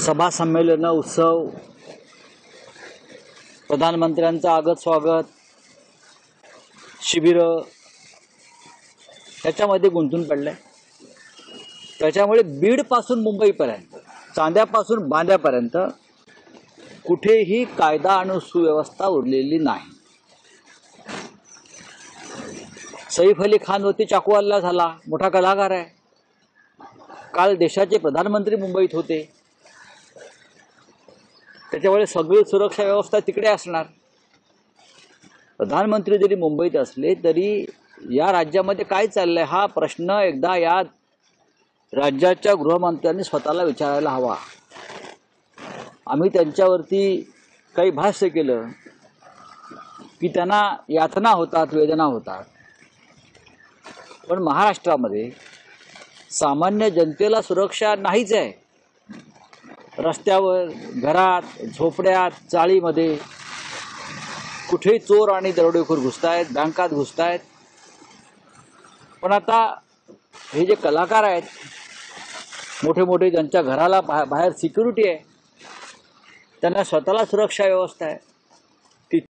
सभा संमेलन उत्सव, प्रधानमंत्र्यांचं आगत स्वागत, शिबिर त्याच्यामध्ये गुंतून पडलंय। त्याच्यामुळे बीडपासून मुंबईपर्यंत, चांद्यापासून बांद्यापर्यंत कुठेही कायदा आणि सुव्यवस्था उरलेली नाही। सैफ अली खानवरती चाकू हल्ला झाला, मोठा कलाकार आहे। काल देशाचे प्रधानमंत्री मुंबईत होते, त्याच्यामुळे सगळी सुरक्षा व्यवस्था तिकडे असणार। प्रधानमंत्री जरी मुंबईत असले तरी या राज्यामध्ये काय चाललंय हा प्रश्न एकदा या राज्याच्या गृहमंत्र्यांनी स्वतःला विचारायला हवा। आम्ही त्यांच्यावरती काही भाष्य केलं की त्यांना यातना होतात, वेदना होतात, पण महाराष्ट्रामध्ये सामान्य जनतेला सुरक्षा नाहीच आहे। रस्त्यावर, घरात, झोपड्यात, चाळीमध्ये कुठेही चोर आणि दरोडेखोर घुसतायत, बँकात घुसतायत। पण आता हे जे कलाकार आहेत मोठे मोठे, ज्यांच्या घराला बाहेर सिक्युरिटी आहे, त्यांना स्वतःला सुरक्षा व्यवस्था आहे।